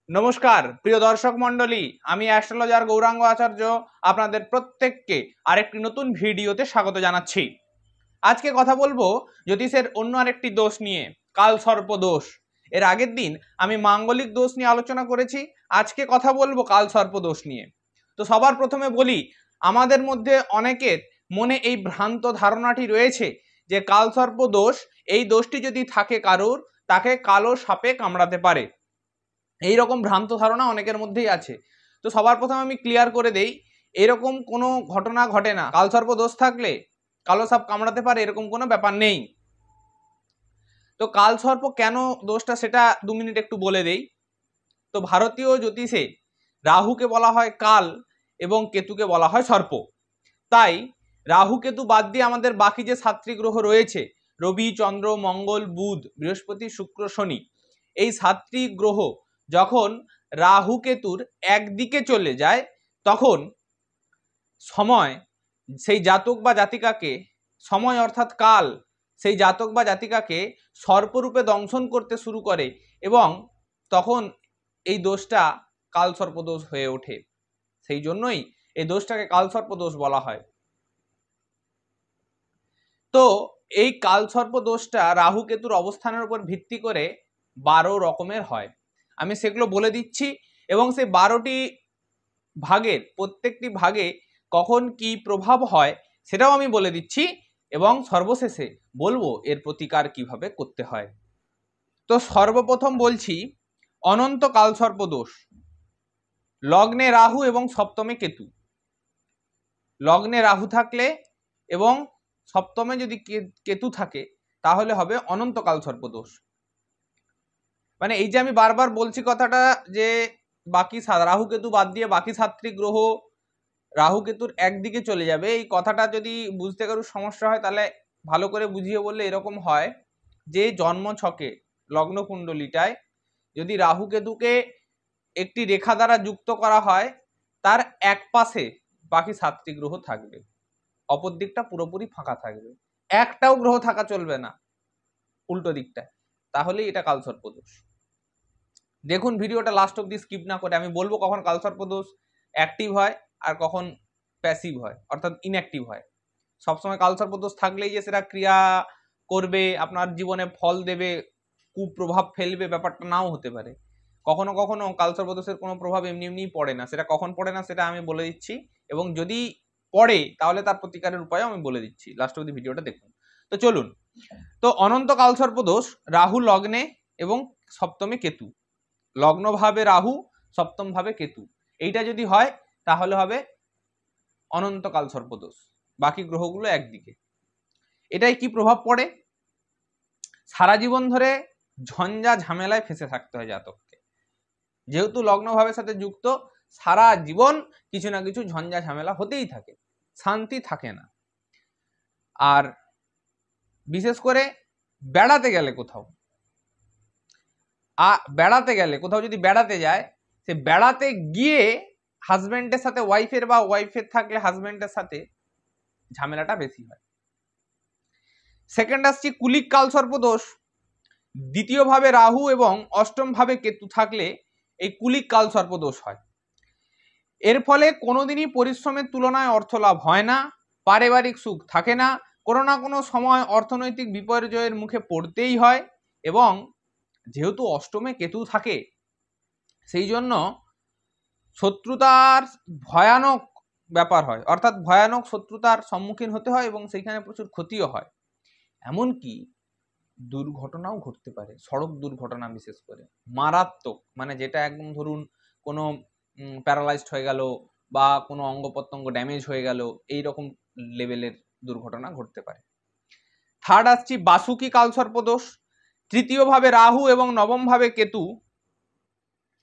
নমস্কার প্রিয় দর্শক মণ্ডলী, আমি অ্যাস্ট্রোলজার গৌরাঙ্গ আচার্য আপনাদের প্রত্যেককে আরেকটি নতুন ভিডিওতে স্বাগত জানাচ্ছি। আজকে কথা বলবো জ্যোতিষের অন্য আরেকটি দোষ নিয়ে, কালসর্প দোষ। এর আগের দিন আমি মাঙ্গলিক দোষ নিয়ে আলোচনা করেছি, আজকে কথা বলবো কালসর্প দোষ নিয়ে। তো সবার প্রথমে বলি, আমাদের মধ্যে অনেকের মনে এই ভ্রান্ত ধারণাটি রয়েছে যে কালসর্প দোষ, এই দোষটি যদি থাকে কারোর, তাকে কালো সাপে কামড়াতে পারে। এই রকম ভ্রান্ত ধারণা অনেকের মধ্যেই আছে। তো সবার প্রথমে আমি ক্লিয়ার করে দেই, এরকম কোনো ঘটনা ঘটে না। কালসর্প দোষ থাকলে কালো সাপ কামড়াতে পারে এরকম কোনো ব্যাপার নেই। তো কালসর্প কেন দোষটা সেটা 2 মিনিট একটু বলে দেই। তো ভারতীয় জ্যোতিষে রাহুকে বলা হয় কাল এবং কেতুকে বলা হয় সর্প। তাই রাহু কেতু বাদ দিয়ে আমাদের বাকি যে 7টি গ্রহ রয়েছে, রবি, চন্দ্র, মঙ্গল, বুধ, বৃহস্পতি, শুক্র, শনি, এই 7টি গ্রহ যখন রাহু কেতুর একদিকে চলে যায়, তখন সময় সেই জাতক বা জাতিকাকে, সময় অর্থাৎ কাল সেই জাতক বা জাতিকাকে সর্পরূপে দংশন করতে শুরু করে এবং তখন এই দোষটা কালসর্প দোষ হয়ে ওঠে। সেই জন্যই এই দোষটাকে কালসর্প দোষ বলা হয়। তো এই কালসর্প দোষটা রাহু কেতুর অবস্থানের উপর ভিত্তি করে 12 রকমের হয়। আমি সেগুলো বলে দিচ্ছি এবং সেই 12টি ভাগের প্রত্যেকটি ভাগে কখন কি প্রভাব হয় সেটাও আমি বলে দিচ্ছি এবং সর্বশেষে বলবো এর প্রতিকার কিভাবে করতে হয়। তো সর্বপ্রথম বলছি অনন্ত কালসর্প দোষ। লগ্নে রাহু এবং সপ্তমে কেতু। লগ্নে রাহু থাকলে এবং সপ্তমে যদি কেতু থাকে তাহলে হবে অনন্ত কালসর্প দোষ। মানে এই যে আমি বারবার বলছি কথাটা যে বাকি রাহু কেতু বাদ দিয়ে বাকি 7টি গ্রহ রাহু কেতুর একদিকে চলে যাবে, এই কথাটা যদি বুঝতে কারোর সমস্যা হয় তাহলে ভালো করে বুঝিয়ে বললে এরকম হয় যে জন্ম ছকে লগ্ন কুণ্ডলিটায় যদি রাহু কেতুকে একটি রেখা দ্বারা যুক্ত করা হয়, তার এক পাশে বাকি 7টি গ্রহ থাকবে, অপর দিকটা পুরোপুরি ফাঁকা থাকবে, একটাও গ্রহ থাকা চলবে না উল্টো দিকটা, তাহলেই এটা কালসর্প দোষ। দেখুন ভিডিওটা লাস্ট অব্দি স্কিপ না করে, আমি বলবো কখন কালসর্প দোষ অ্যাক্টিভ হয় আর কখন প্যাসিভ হয় অর্থাৎ ইনঅ্যাক্টিভ হয়। সবসময় কালসর্প দোষ থাকলেই যে সেটা ক্রিয়া করবে, আপনার জীবনে ফল দেবে, কুপ্রভাব ফেলবে, ব্যাপারটা নাও হতে পারে। কখনো কখনো কালসর্প দোষের কোনো প্রভাব এমনি এমনি পড়ে না, সেটা কখন পড়ে না সেটা আমি বলে দিচ্ছি এবং যদি পড়ে তাহলে তার প্রতিকারের উপায়ও আমি বলে দিচ্ছি। লাস্ট অব্দি ভিডিওটা দেখুন। তো চলুন। তো অনন্ত কালসর্প দোষ রাহু লগ্নে এবং সপ্তমে কেতু, লগ্ন ভাবে রাহু, সপ্তম ভাবে কেতু, এইটা যদি হয় তাহলে হবে অনন্ত কালসর্প দোষ। বাকি গ্রহগুলো একদিকে। এটাই কি প্রভাব পড়ে? সারা জীবন ধরে ঝঞ্ঝা ঝামেলায় ফেসে থাকতে হয় জাতককে। যেহেতু লগ্ন ভাবের সাথে যুক্ত, সারা জীবন কিছু না কিছু ঝঞ্ঝা ঝামেলা হতেই থাকে, শান্তি থাকে না। আর বিশেষ করে বেড়াতে গেলে কোথাও যদি বেড়াতে যায়, সে বেড়াতে গিয়ে হাজবেন্ডের সাথে ওয়াইফের বা ওয়াইফের থাকলে হাজবেন্ডের সাথে ঝামেলাটা বেশি হয়। সেকেন্ড আসছি কুলিক কালসর্প দোষ। দ্বিতীয় ভাবে রাহু এবং অষ্টম ভাবে কেতু থাকলে এই কুলিক কালসর্প দোষ হয়। এর ফলে কোনোদিনই পরিশ্রমের তুলনায় অর্থ লাভ হয় না, পারিবারিক সুখ থাকে না, কোনো না কোনো সময় অর্থনৈতিক বিপর্যয়ের মুখে পড়তেই হয় এবং যেহেতু অষ্টমে কেতু থাকে সেই জন্য শত্রুতার ভয়ানক ব্যাপার হয়, অর্থাৎ ভয়ানক শত্রুতার সম্মুখীন হতে হয় এবং সেইখানে প্রচুর ক্ষতিও হয়। এমনকি দুর্ঘটনাও ঘটতে পারে, সড়ক দুর্ঘটনা বিশেষ করে মারাত্মক, মানে যেটা একদম ধরুন কোনো প্যারালাইজড হয়ে গেল বা কোনো অঙ্গ প্রত্যঙ্গ ড্যামেজ হয়ে গেল, এইরকম লেভেলের দুর্ঘটনা ঘটতে পারে। থার্ড আসছি বাসুকি কালসর্প দোষ। তৃতীয় ভাবে রাহু এবং নবম ভাবে কেতু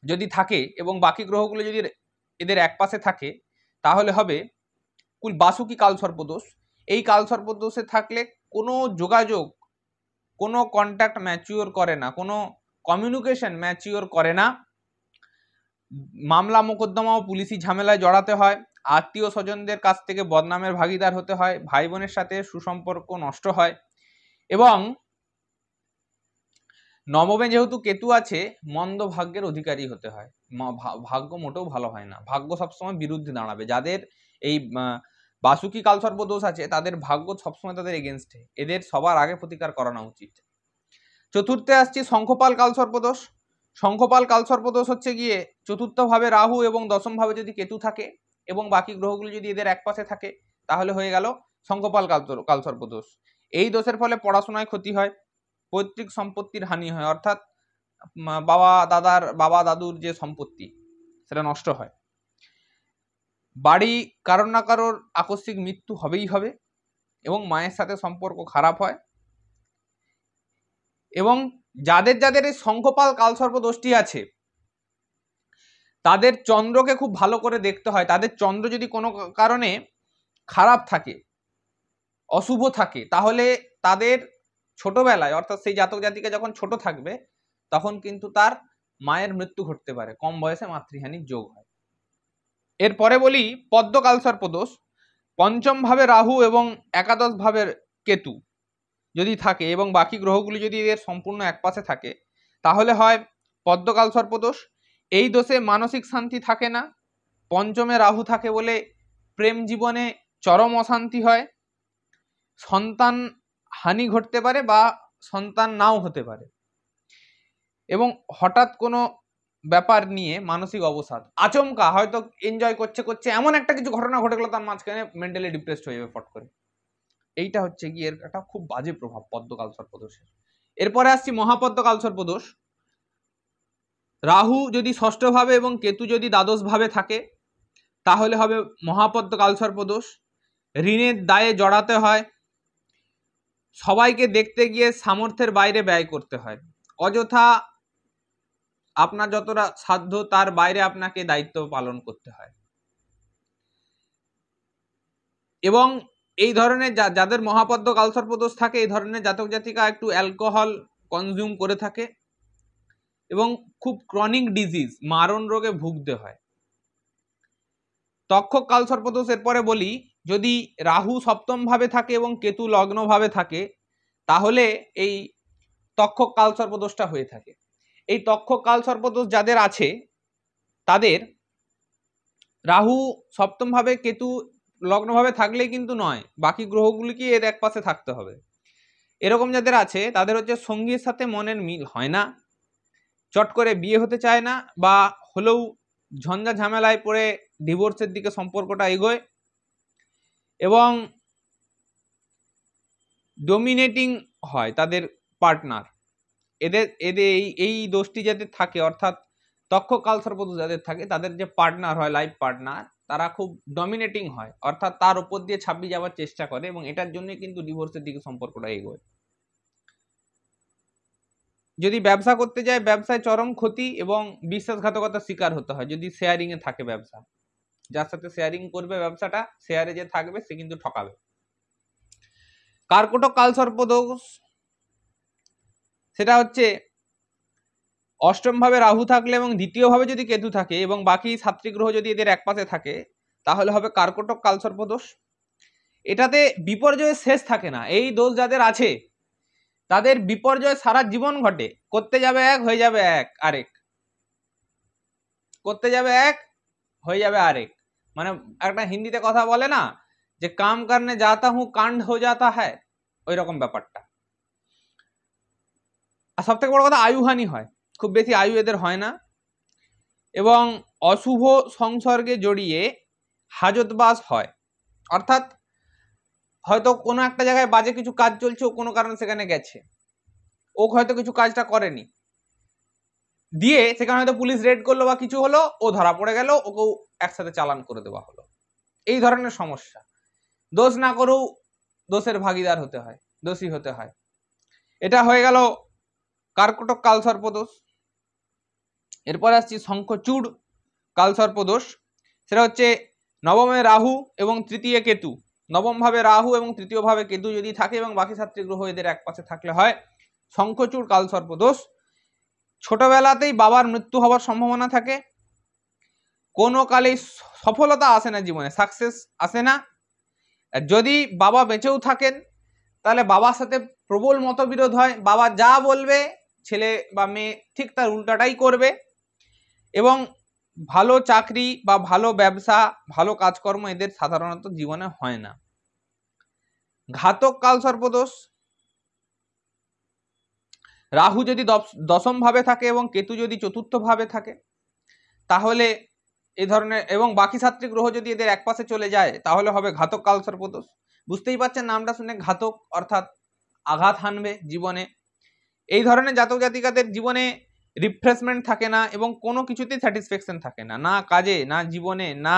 যদি থাকে এবং বাকি গ্রহগুলো যদি এদের এক পাশে থাকে তাহলে হবে বাসুকি কালসর্প দোষ। এই কালসর্প দোষে থাকলে কোনো যোগাযোগ, কোনো কন্ট্যাক্ট ম্যাচিওর করে না, কোনো কমিউনিকেশন ম্যাচিওর করে না, মামলা মোকদ্দমা ও পুলিশি ঝামেলায় জড়াতে হয়, আত্মীয় স্বজনদের কাছ থেকে বদনামের ভাগিদার হতে হয়, ভাই বোনের সাথে সুসম্পর্ক নষ্ট হয় এবং নবমে যেহেতু কেতু আছে, মন্দ ভাগ্যের অধিকারী হতে হয়, ভাগ্য মোটেও ভালো হয় না, ভাগ্য সবসময় বিরুদ্ধে দাঁড়াবে। যাদের এই বাসুকি কালসর্প দোষ আছে তাদের ভাগ্য সবসময় তাদের এগেনস্টে, এদের সবার আগে প্রতিকার করানো উচিত। চতুর্থে আসছি শঙ্খপাল কালসর্প দোষ। শঙ্খপাল কালসর্প দোষ হচ্ছে গিয়ে চতুর্থ ভাবে রাহু এবং দশম ভাবে যদি কেতু থাকে এবং বাকি গ্রহগুলো যদি এদের এক পাশে থাকে তাহলে হয়ে গেল শঙ্খপাল কালসর্প দোষ। এই দোষের ফলে পড়াশোনায় ক্ষতি হয়, পৈতৃক সম্পত্তির হানি হয়, অর্থাৎ বাবা দাদুর যে সম্পত্তি সেটা নষ্ট হয়। বাড়ি কারোর না কারোর আকস্মিক মৃত্যু হবেই হবে এবং মায়ের সাথে সম্পর্ক খারাপ হয়। এবং যাদের যাদের এই শঙ্খপাল কালসর্প দোষটি আছে তাদের চন্দ্রকে খুব ভালো করে দেখতে হয়। তাদের চন্দ্র যদি কোনো কারণে খারাপ থাকে, অশুভ থাকে, তাহলে তাদের ছোটবেলায় অর্থাৎ সেই জাতক জাতিকা যখন ছোট থাকবে তখন কিন্তু তার মায়ের মৃত্যু ঘটতে পারে, কম বয়সে মাতৃহানির যোগ হয়। এরপরে বলি পদ্ম কালসর্প দোষ। পঞ্চম ভাবে রাহু এবং একাদশ ভাবের কেতু যদি থাকে এবং বাকি গ্রহগুলি যদি এর সম্পূর্ণ একপাশে থাকে তাহলে হয় পদ্ম কালসর্প দোষ। এই দোষে মানসিক শান্তি থাকে না, পঞ্চমে রাহু থাকে বলে প্রেম জীবনে চরম অশান্তি হয়, সন্তান হানি ঘটতে পারে বা সন্তান নাও হতে পারে, এবং হঠাৎ কোনো ব্যাপার নিয়ে মানসিক অবসাদ, আচমকা হয়তো এনজয় করছে করছে এমন একটা কিছু ঘটনা ঘটে গেল তার মাঝখানে মেন্টালি ডিপ্রেসড হয়ে যাবে ফট করে। এইটা হচ্ছে গিয়ে এর একটা খুব বাজে প্রভাব পদ্ম কালসর্প দোষের। এরপরে আসছি মহাপদ্ম কালসর্প দোষ। রাহু যদি ষষ্ঠ ভাবে এবং কেতু যদি দ্বাদশ ভাবে থাকে তাহলে হবে মহাপদ্ম কালসর্প দোষ। ঋণের দায়ে জড়াতে হয়, সবাইকে দেখতে গিয়ে সামর্থ্যের বাইরে ব্যয় করতে হয়, অযথা আপনার যতটা সাধ্য তার বাইরে আপনাকে দায়িত্ব পালন করতে হয়। এবং এই ধরনের যাদের মহাপদ্ম কালসর্প দোষ থাকে এই ধরনের জাতক জাতিকা একটু অ্যালকোহল কনজিউম করে থাকে এবং খুব ক্রনিক ডিজিজ মারণ রোগে ভুগতে হয়। তক্ষক কালসর্প দোষ এরপরে বলি, যদি রাহু সপ্তম ভাবে থাকে এবং কেতু লগ্ন ভাবে থাকে তাহলে এই তক্ষক কালসর্প দোষটা হয়ে থাকে। এই তক্ষক কালসর্প দোষ যাদের আছে তাদের রাহু সপ্তম ভাবে কেতু লগ্ন ভাবে থাকলেই কিন্তু নয়, বাকি গ্রহগুলিকে এর এক পাশে থাকতে হবে। এরকম যাদের আছে তাদের হচ্ছে সঙ্গীর সাথে মনের মিল হয় না, চট করে বিয়ে হতে চায় না, বা হলেও ঝঞ্ঝা ঝামেলায় পড়ে ডিভোর্সের দিকে সম্পর্কটা এগোয়, এবং ডমিনেটিং হয় তাদের পার্টনার। এদের এই দোষটি যাদের থাকে অর্থাৎ তক্ষক কালসর্প দোষ যাদের থাকে তাদের যে পার্টনার হয়, লাইফ পার্টনার, তারা খুব ডমিনেটিং হয়, অর্থাৎ তার উপর দিয়ে ছাপিয়ে যাওয়ার চেষ্টা করে এবং এটার জন্য কিন্তু ডিভোর্সের দিকে সম্পর্কটা এগোয়। যদি ব্যবসা করতে যায় ব্যবসায় চরম ক্ষতি এবং বিশ্বাসঘাতকতার শিকার হতে হয় যদি শেয়ারিং এ থাকে ব্যবসা। যার সাথে শেয়ারিং করবে ব্যবসাটা, শেয়ারে যে থাকবে সে কিন্তু ঠকাবে। কার্কটক কালসর্প দোষ, সেটা হচ্ছে অষ্টম ভাবে রাহু থাকলে এবং দ্বিতীয় ভাবে যদি কেতু থাকে এবং বাকি সাতটি গ্রহ যদি এদের একপাশে থাকে তাহলে হবে কার্কটক কালসর্প দোষ। এটাতে বিপর্যয়ের শেষ থাকে না। এই দোষ যাদের আছে তাদের বিপর্যয় সারা জীবন ঘটে, করতে যাবে এক হয়ে যাবে এক আরেক, করতে যাবে এক হয়ে যাবে আরেক। মানে একটা হিন্দিতে কথা বলে না যে কাম করনে যাতা হুঁ কাণ্ড হয়ে যাতা হ্যায়, ওই রকম ব্যাপারটা। আর সব থেকে বড় কথা আয়ুহানি হয়, খুব বেশি আয়ু এদের হয় না, এবং অশুভ সংসর্গে জড়িয়ে হাজতবাস হয়, অর্থাৎ হয়তো কোনো একটা জায়গায় বাজে কিছু কাজ চলছে, ও কোনো কারণে সেখানে গেছে, ও হয়তো কিছু কাজটা করেনি, দিয়ে সেখানে হয়তো পুলিশ রেড করলো বা কিছু হলো, ও ধরা পড়ে গেল, ওকেও একসাথে চালান করে দেওয়া হলো। এই ধরনের সমস্যা। দোষ না করেও দোষের ভাগিদার হতে হয়, দোষী হতে হয়। এটা হয়ে গেল কার্কটক কালসর্প দোষ। এরপর আসছি শঙ্খচূড় কালসর্প দোষ। সেটা হচ্ছে নবমে রাহু এবং তৃতীয় কেতু, নবম ভাবে রাহু এবং তৃতীয় ভাবে কেতু যদি থাকে এবং বাকি সাতটি গ্রহ এদের এক পাশে থাকলে হয় শঙ্খচূড় কালসর্প দোষ। ছোটবেলাতেই বাবার মৃত্যু হওয়ার সম্ভাবনা থাকে, কোনো কালেই সফলতা আসে না, জীবনে সাকসেস আসে না। যদি বাবা বেঁচেও থাকেন তাহলে বাবার সাথে প্রবল মতবিরোধ হয়, বাবা যা বলবে ছেলে বা মেয়ে ঠিক তার উল্টাটাই করবে, এবং ভালো চাকরি বা ভালো ব্যবসা, ভালো কাজকর্ম এদের সাধারণত জীবনে হয় না। ঘাতক কালসর্পদোষ, রাহু যদি দশম ভাবে থাকে এবং কেতু যদি চতুর্থ ভাবে থাকে, তাহলে এই ধরনের, এবং বাকি 7টি গ্রহ যদি এদের একপাশে চলে যায় তাহলে হবে ঘাতক কালসর্পদোষ। বুঝতেই পারছেন নামটা শুনে, ঘাতক অর্থাৎ আঘাত হানবে জীবনে। এই ধরনের জাতক জাতিকাদের জীবনে রিফ্রেশমেন্ট থাকে না এবং কোনো কিছুতেই স্যাটিসফ্যাকশন থাকে না, না কাজে, না জীবনে, না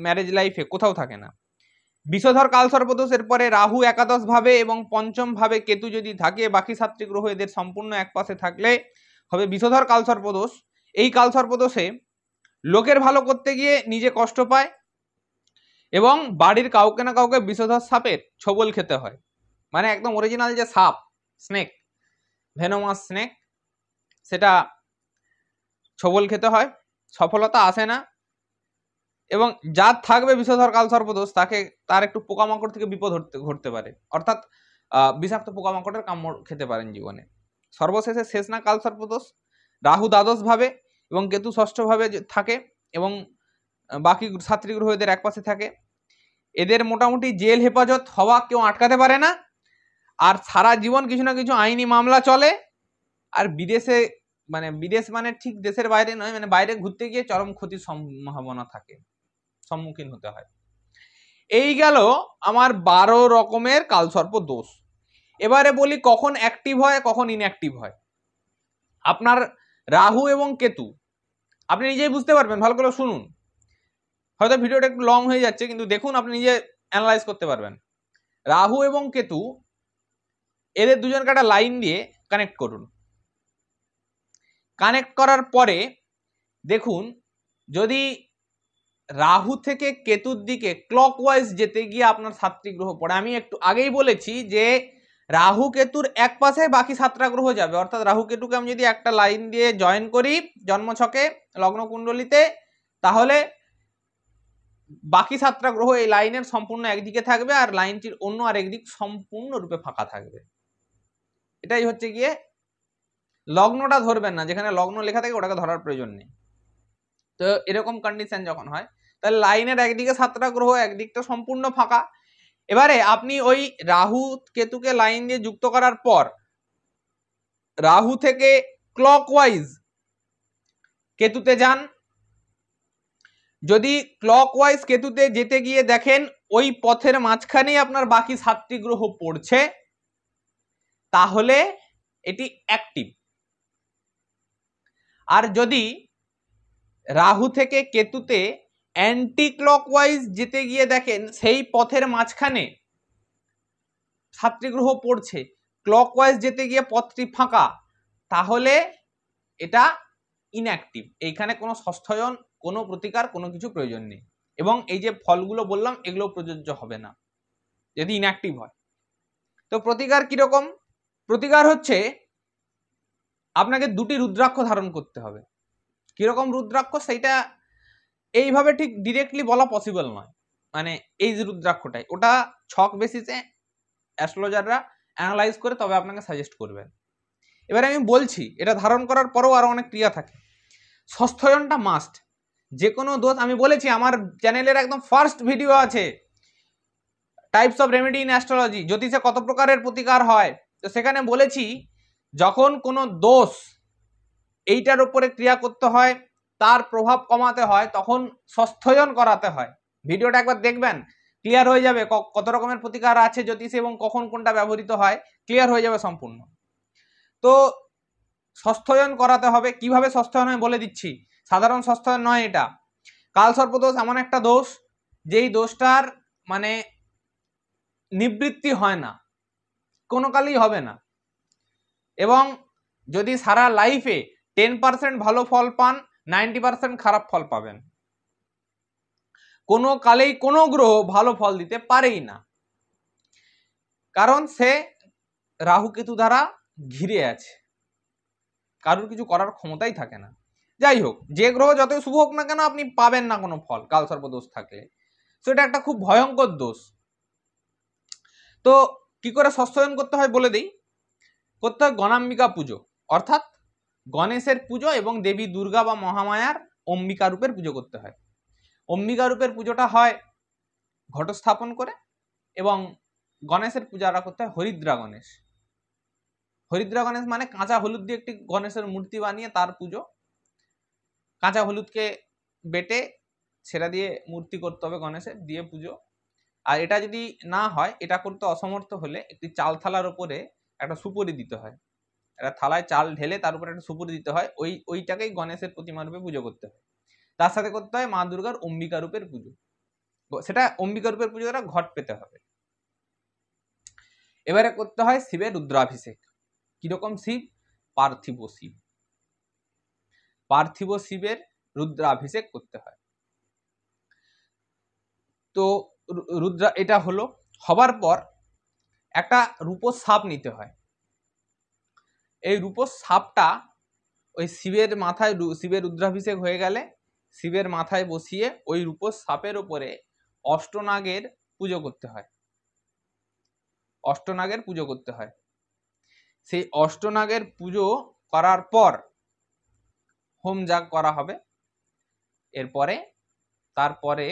ম্যারেজ লাইফে, কোথাও থাকে না। বিষধর কালসর্পদোষের পরে রাহু একাদশ ভাবে এবং পঞ্চম ভাবে কেতু যদি থাকে, বাকি 7টি গ্রহ এদের সম্পূর্ণ একপাশে থাকলে হবে বিষধর কালসর্পদোষ। এই কালসর্পদোষে লোকের ভালো করতে গিয়ে নিজে কষ্ট পায় এবং বাড়ির কাউকে না কাউকে বিষধর সাপের ছোবল খেতে হয়, মানে একদম অরিজিনাল যে সাপ, স্নেক, ভেনোমাস স্নেক, সেটা ছোবল খেতে হয়, সফলতা আসে না। এবং যার থাকবে বিষধর কালসর্পদোষ তার একটু পোকামাকড় থেকে বিপদ ঘটতে পারে, অর্থাৎ বিষাক্ত পোকামাকড়ের কামড় খেতে পারেন জীবনে। সর্বশেষে শেষ না কালসর্পদোষ, রাহু দ্বাদশ ভাবে এবং কেতু ষষ্ঠ ভাবে থাকে এবং বাকি 7টি গ্রহ এদের একপাশে থাকে। এদের মোটামুটি জেল হেফাজত হওয়া কেউ আটকাতে পারে না, আর সারা জীবন কিছু না কিছু আইনি মামলা চলে। আর বিদেশে, মানে বিদেশ মানে ঠিক দেশের বাইরে নয়, মানে বাইরে ঘুরতে গিয়ে চরম ক্ষতির সম্ভাবনা থাকে, সম্মুখীন হতে হয়। এই গেল আমার 12 রকমের কালসর্প দোষ। এবারে বলি কখন অ্যাক্টিভ হয়, কখন ইনঅ্যাক্টিভ হয়। আপনার রাহু এবং কেতু আপনি নিজেই বুঝতে পারবেন, ভালো করে শুনুন, হয়তো ভিডিওটা একটু লং হয়ে যাচ্ছে কিন্তু দেখুন, আপনি নিজে অ্যানালাইজ করতে পারবেন। রাহু এবং কেতু এদের দুজনকে একটা লাইন দিয়ে কানেক্ট করুন। কানেক্ট করার পরে দেখুন, যদি রাহু থেকে কেতুর দিকে ক্লকওয়াইজ যেতে গিয়ে আপনার 7টি গ্রহ পড়ে, আমি একটু আগেই বলেছি যে রাহু কেতুর এক পাশে বাকি 7টা গ্রহ যাবে, অর্থাৎ রাহু কেতুকে আমি যদি একটা লাইন দিয়ে জয়েন করি জন্মছকে, লগ্ন কুণ্ডলিতে, তাহলে বাকি 7টা গ্রহ এই লাইনের সম্পূর্ণ একদিকে থাকবে আর লাইনটির অন্য আরেক দিক সম্পূর্ণরূপে ফাঁকা থাকবে। এটাই হচ্ছে গিয়ে, লগ্নটা ধরবেন না, যেখানে লগ্ন লেখা থাকে ওটাকে ধরার প্রয়োজন নেই। তো এরকম কন্ডিশন যখন হয়, তাহলে লাইনের একদিকে 7টা গ্রহ, একদিকটা সম্পূর্ণ ফাঁকা। এবারে আপনি ওই রাহু কেতুকে লাইন দিয়ে যুক্ত করার পর রাহু থেকে ক্লকওয়াইজ কেতুতে যান। যদি ক্লকওয়াইজ কেতুতে যেতে গিয়ে দেখেন ওই পথের মাঝখানেই আপনার বাকি 7টি গ্রহ পড়ছে, তাহলে এটি অ্যাক্টিভ। আর যদি রাহু থেকে কেতুতে অ্যান্টি ক্লকওয়াইজ যেতে গিয়ে দেখেন সেই পথের মাঝখানে 7টি গ্রহ পড়ছে, ক্লকওয়াইজ যেতে গিয়ে পথটি ফাঁকা, তাহলে এটা ইনঅ্যাক্টিভ। এইখানে কোনো ষষ্ঠয়ন, কোনো প্রতিকার, কোনো কিছু প্রয়োজন নেই, এবং এই যে ফলগুলো বললাম এগুলো প্রযোজ্য হবে না যদি ইনঅ্যাক্টিভ হয়। তো প্রতিকার কিরকম? প্রতিকার হচ্ছে আপনাকে 2টি রুদ্রাক্ষ ধারণ করতে হবে। কিরকম রুদ্রাক্ষ সেইটা এইভাবে ঠিক ডিরেক্টলি বলা পসিবল নয়, মানে এই যে রুদ্রাক্ষটাই, ওটা ছক বেসিসে অ্যাস্ট্রোলজাররা অ্যানালাইজ করে তবে আপনাকে সাজেস্ট করবেন। এবারে আমি বলছি, এটা ধারণ করার পরেও আরো অনেক ক্রিয়া থাকে। ষষ্ঠয়নটা মাস্ট। যে কোনো দোষ, আমি বলেছি আমার চ্যানেলের একদম ফার্স্ট ভিডিও আছে types of remedy in astrology, জ্যোতিষে কত প্রকারের প্রতিকার হয়, তো সেখানে বলেছি যখন কোনো দোষ এইটার উপরে ক্রিয়া করতে হয়, তার প্রভাব কমাতে হয়, তখন ষষ্ঠয়ন করাতে হয়। ভিডিওটা একবার দেখবেন, ক্লিয়ার হয়ে যাবে কত রকমের প্রতিকার আছে জ্যোতিষে এবং কখন কোনটা ব্যবহৃত হয়, ক্লিয়ার হয়ে যাবে সম্পূর্ণ। তো ষষ্ঠয়ন করাতে হবে। কিভাবে ষষ্ঠয়ন হয় বলে দিচ্ছি, সাধারণ ষষ্ঠয়ন নয় এটা। কালসর্পদোষ এমন একটা দোষ যেই দোষটার মানে নিবৃত্তি হয় না, কোনো কালেই হবে না, এবং যদি সারা লাইফে 10% ভালো ফল পান, 90% খারাপ ফল পাবেন। কোনো কালেই কোনো গ্রহ ভালো ফল দিতে পারেই না, কারণ সে রাহু কেতু দ্বারা ঘিরে আছে, কারোর কিছু করার ক্ষমতাই থাকে না। যাই হোক, যে গ্রহ যতই শুভ হোক না কেন আপনি পাবেন না কোনো ফল কালসর্পদোষ থাকলে, সেটা একটা খুব ভয়ঙ্কর দোষ। তো কি করে ষষ্ঠয়ন করতে হয় বলে দিই। করতে হয় গণাম্বিকা পুজো। অর্থাৎ গণেশের পুজো এবং দেবী দুর্গা বা মহামায়ার অম্বিকা রূপের পুজো করতে হয়। অম্বিকা রূপের পুজোটা হয় ঘট স্থাপন করে, এবং গণেশের পূজাটা করতে হয় হরিদ্রা গণেশ। হরিদ্রা গণেশ মানে কাঁচা হলুদ দিয়ে একটি গণেশের মূর্তি বানিয়ে তার পুজো। কাঁচা হলুদকে বেটে ছেড়া দিয়ে মূর্তি করতে হবে গণেশের, দিয়ে পুজো। আর এটা যদি না হয়, এটা করতে অসমর্থ হলে একটি চাল থালার উপরে একটা সুপুরি দিতে হয়, একটা থালায় চাল ঢেলে তার উপরে একটা সুপুরি দিতে হয়, ওইটাকেই গণেশের প্রতিমা রূপে পুজো করতে হয়। তার সাথে করতে হয় মা দুর্গার অম্বিকা রূপের পুজো, সেটা অম্বিকা রূপের পুজোটা ঘট পেতে হবে। এবারে করতে হয় শিবের রুদ্রাভিষেক। কিরকম শিব? পার্থিব শিব। পার্থিব শিবের রুদ্রাভিষেক করতে হয়। তো রুদ্রা এটা হলো, হবার পর একটা রূপোর সাপ নিতে হয়। এই রূপোর সাপটা ওই শিবের মাথায়, শিবের রুদ্রাভিষেক হয়ে গেলে শিবের মাথায় বসিয়ে ওই রূপোর সাপের উপরে অষ্টনাগের পুজো করতে হয়। অষ্টনাগের পুজো করতে হয়। সেই অষ্টনাগের পুজো করার পর হোম যাগ করা হবে। তারপরে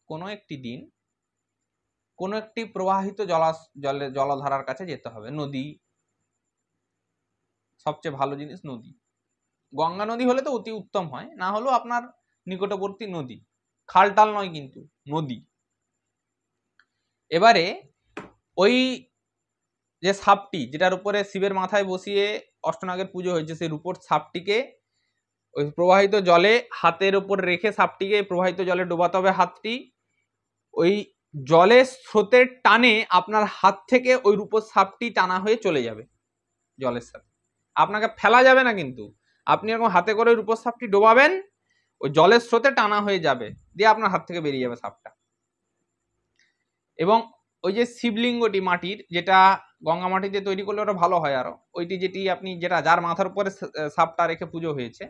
কোনো একটি দিন কোনো একটি প্রবাহিত জলধারার কাছে যেতে হবে। নদী, সবচেয়ে ভালো জিনিস নদী। গঙ্গা নদী হলে তো অতি উত্তম হয়, না হলেও আপনার নিকটবর্তী নদী, খালটাল নয় কিন্তু নদী। এবারে ওই যে সাপটি, যেটার উপরে শিবের মাথায় বসিয়ে অষ্টনাগের পুজো হয়েছে, সেই রূপোর সাপটিকে ওই প্রবাহিত জলে হাতের উপর রেখে সাপটিকে প্রবাহিত জলে ডোবাতে হবে হাতটি। ওই জলের স্রোতের টানে আপনার হাত থেকে ওই রূপোর সাপটি টানা হয়ে চলে যাবে জলের সাথে, আপনাকে ফেলা যাবে না, কিন্তু আপনি এরকম হাতে করে ওই রূপোর সাপটি ডোবাবেন, ওই জলের স্রোতে টানা হয়ে যাবে, দিয়ে আপনার হাত থেকে বেরিয়ে যাবে সাপটা। এবং ওই যে শিবলিঙ্গটি মাটির, যেটা গঙ্গা মাটিতে তৈরি করলে ওটা ভালো হয় আরো, ওইটি যেটা যার মাথার উপরে সাপটা রেখে পুজো হয়েছে,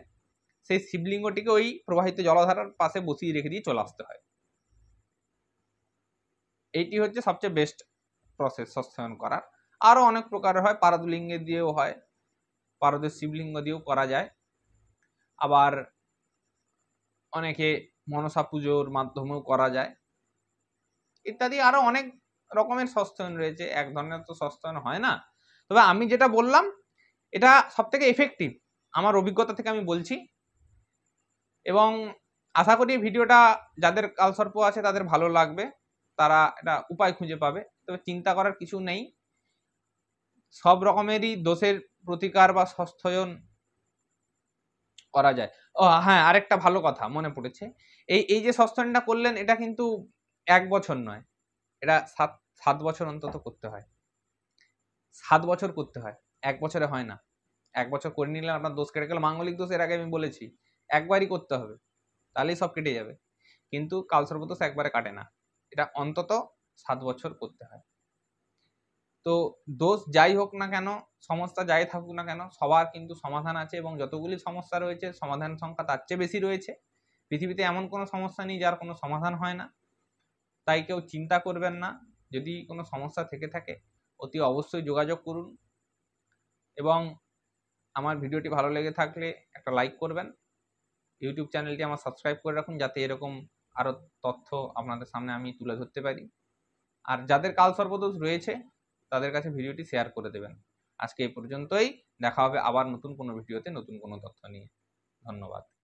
সেই শিবলিঙ্গটিকে ওই প্রবাহিত জলধারার পাশে বসিয়ে রেখে দিয়ে চলে আসতে হয়। এইটি হচ্ছে সবচেয়ে বেস্ট প্রসেস সস্তায়ন করার। আরো অনেক প্রকারের হয়, পারদলিঙ্গে দিয়েও হয়, পারদের শিবলিঙ্গ দিয়েও করা যায়। আবার অনেকে মনসা পুজোর মাধ্যমেও করা যায়, ইত্যাদি আরো অনেক রকমের সস্তায়ন রয়েছে। এক ধরনের তো সস্তায়ন হয় না, তবে আমি যেটা বললাম এটা সব থেকে এফেক্টিভ, আমার অভিজ্ঞতা থেকে আমি বলছি। এবং আশা করি ভিডিওটা যাদের কালসর্প আছে তাদের ভালো লাগবে, তারা এটা উপায় খুঁজে পাবে। তবে চিন্তা করার কিছু নেই, সব রকমেরই দোষের প্রতিকার বা সস্তায়ন করা যায়। ও হ্যাঁ, আরেকটা ভালো কথা মনে পড়েছে, এই যে সস্তায়নটা করলেন, এটা কিন্তু 1 বছর নয়, এটা 7 বছর অন্তত করতে হয়। 7 বছর করতে হয়, 1 বছরে হয় না। 1 বছর করে নিলে আপনার দোষ কেটে গেল। মাঙ্গলিক দোষ এর আগে আমি বলেছি একবারই করতে হবে, তাহলেই সব কেটে যাবে। কিন্তু কালসর্প দোষ একবারে কাটে না, এটা অন্তত 7 বছর করতে হয়। তো দোষ যাই হোক না কেন, সমস্যা যাই থাকুক না কেন, সবার কিন্তু সমাধান আছে, এবং যতগুলি সমস্যা রয়েছে সমাধান সংখ্যা তার চেয়ে বেশি রয়েছে। পৃথিবীতে এমন কোনো সমস্যা নেই যার কোনো সমাধান হয় না, তাই কেউ চিন্তা করবেন না। যদি কোনো সমস্যা থেকে থাকে অতি অবশ্যই যোগাযোগ করুন, এবং আমার ভিডিওটি ভালো লেগে থাকলে একটা লাইক করবেন। ইউটিউব চ্যানেলটি আমার সাবস্ক্রাইব করে রাখুন, যাতে এরকম আরও তথ্য আপনাদের সামনে আমি তুলে ধরতে পারি। আর যাদের কালসর্পদোষ রয়েছে তাদের কাছে ভিডিওটি শেয়ার করে দেবেন। আজকে এই পর্যন্তই, দেখা হবে আবার নতুন কোনো ভিডিওতে নতুন কোনো তথ্য নিয়ে। ধন্যবাদ।